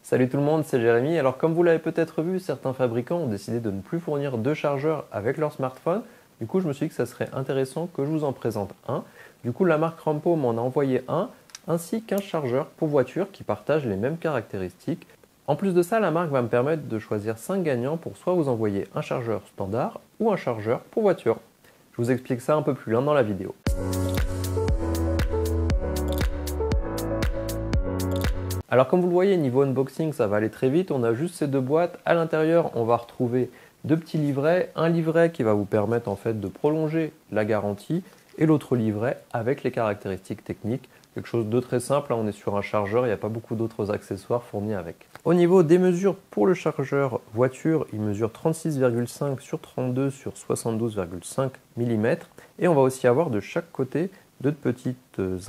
Salut tout le monde, c'est Jérémy. Alors comme vous l'avez peut-être vu, certains fabricants ont décidé de ne plus fournir de chargeurs avec leur smartphone. Du coup, je me suis dit que ça serait intéressant que je vous en présente un. Du coup, la marque Rampo m'en a envoyé un, ainsi qu'un chargeur pour voiture qui partage les mêmes caractéristiques. En plus de ça, la marque va me permettre de choisir 5 gagnants pour soit vous envoyer un chargeur standard ou un chargeur pour voiture. Je vous explique ça un peu plus loin dans la vidéo. Alors comme vous le voyez, niveau unboxing, ça va aller très vite. On a juste ces deux boîtes. À l'intérieur, on va retrouver deux petits livrets. Un livret qui va vous permettre en fait de prolonger la garantie et l'autre livret avec les caractéristiques techniques. Quelque chose de très simple. Là, on est sur un chargeur. Il n'y a pas beaucoup d'autres accessoires fournis avec. Au niveau des mesures pour le chargeur voiture, il mesure 36,5 sur 32 sur 72,5 mm. Et on va aussi avoir de chaque côté deux petits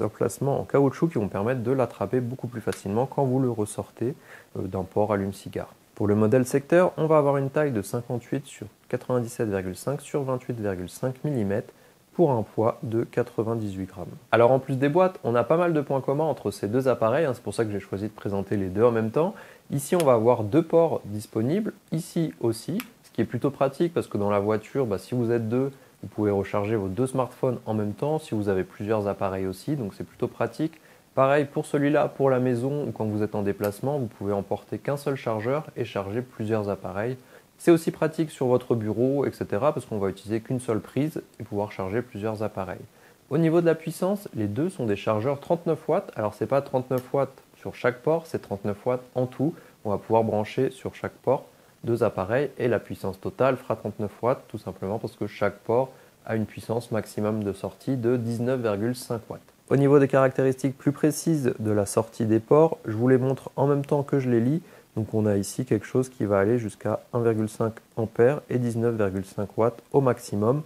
emplacements en caoutchouc qui vont permettre de l'attraper beaucoup plus facilement quand vous le ressortez d'un port allume-cigare. Pour le modèle secteur, on va avoir une taille de 58 sur 97,5 sur 28,5 mm pour un poids de 98 grammes. Alors en plus des boîtes, on a pas mal de points communs entre ces deux appareils, c'est pour ça que j'ai choisi de présenter les deux en même temps. Ici, on va avoir deux ports disponibles, ici aussi, ce qui est plutôt pratique parce que dans la voiture, si vous êtes deux, vous pouvez recharger vos deux smartphones en même temps si vous avez plusieurs appareils aussi, donc c'est plutôt pratique. Pareil pour celui-là, pour la maison ou quand vous êtes en déplacement, vous pouvez emporter qu'un seul chargeur et charger plusieurs appareils. C'est aussi pratique sur votre bureau, etc. parce qu'on va utiliser qu'une seule prise et pouvoir charger plusieurs appareils. Au niveau de la puissance, les deux sont des chargeurs 39 watts. Alors c'est pas 39 watts sur chaque port, c'est 39 watts en tout. On va pouvoir brancher sur chaque port deux appareils et la puissance totale fera 39 watts tout simplement parce que chaque port a une puissance maximum de sortie de 19,5 watts. Au niveau des caractéristiques plus précises de la sortie des ports, je vous les montre en même temps que je les lis. Donc on a ici quelque chose qui va aller jusqu'à 1,5 ampères et 19,5 watts au maximum.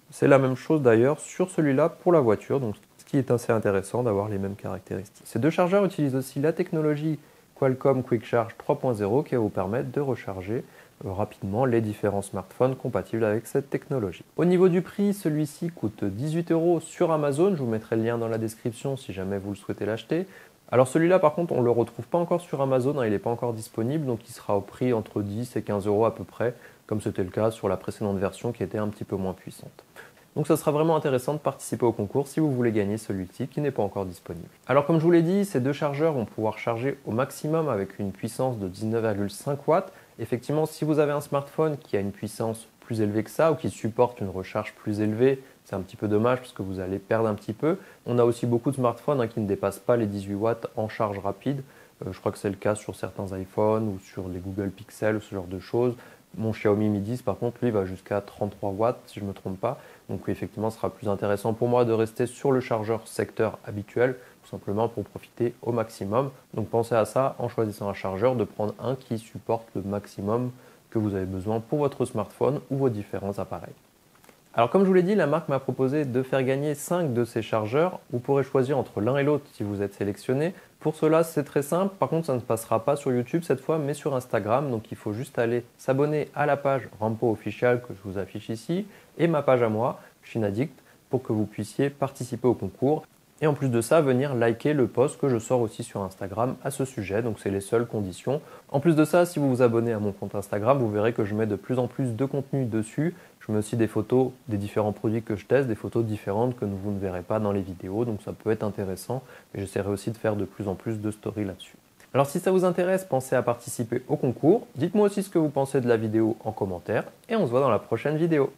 C'est la même chose d'ailleurs sur celui-là pour la voiture, donc ce qui est assez intéressant d'avoir les mêmes caractéristiques. Ces deux chargeurs utilisent aussi la technologie Qualcomm Quick Charge 3.0 qui va vous permettre de recharger rapidement les différents smartphones compatibles avec cette technologie. Au niveau du prix, celui-ci coûte 18 € sur Amazon. Je vous mettrai le lien dans la description si jamais vous le souhaitez l'acheter. Alors celui-là par contre on ne le retrouve pas encore sur Amazon, il n'est pas encore disponible, donc il sera au prix entre 10 et 15 € à peu près, comme c'était le cas sur la précédente version qui était un petit peu moins puissante. Donc ça sera vraiment intéressant de participer au concours si vous voulez gagner celui-ci qui n'est pas encore disponible. Alors comme je vous l'ai dit, ces deux chargeurs vont pouvoir charger au maximum avec une puissance de 19,5 watts. Effectivement, si vous avez un smartphone qui a une puissance plus élevée que ça ou qui supporte une recharge plus élevée, c'est un petit peu dommage parce que vous allez perdre un petit peu. On a aussi beaucoup de smartphones qui ne dépassent pas les 18 watts en charge rapide. Je crois que c'est le cas sur certains iPhones ou sur les Google Pixel ou ce genre de choses. Mon Xiaomi Mi 10 par contre lui va jusqu'à 33 watts si je ne me trompe pas. Donc oui, effectivement ce sera plus intéressant pour moi de rester sur le chargeur secteur habituel tout simplement pour profiter au maximum. Donc pensez à ça en choisissant un chargeur, de prendre un qui supporte le maximum que vous avez besoin pour votre smartphone ou vos différents appareils. Alors comme je vous l'ai dit, la marque m'a proposé de faire gagner 5 de ces chargeurs. Vous pourrez choisir entre l'un et l'autre si vous êtes sélectionné. Pour cela, c'est très simple. Par contre, ça ne passera pas sur YouTube cette fois, mais sur Instagram. Donc il faut juste aller s'abonner à la page Rampo Official que je vous affiche ici et ma page à moi, Chinaddict, pour que vous puissiez participer au concours. Et en plus de ça, venir liker le post que je sors aussi sur Instagram à ce sujet. Donc c'est les seules conditions. En plus de ça, si vous vous abonnez à mon compte Instagram, vous verrez que je mets de plus en plus de contenu dessus. Je mets aussi des photos des différents produits que je teste, des photos différentes que vous ne verrez pas dans les vidéos. Donc ça peut être intéressant. Et j'essaierai aussi de faire de plus en plus de stories là-dessus. Alors si ça vous intéresse, pensez à participer au concours. Dites-moi aussi ce que vous pensez de la vidéo en commentaire. Et on se voit dans la prochaine vidéo.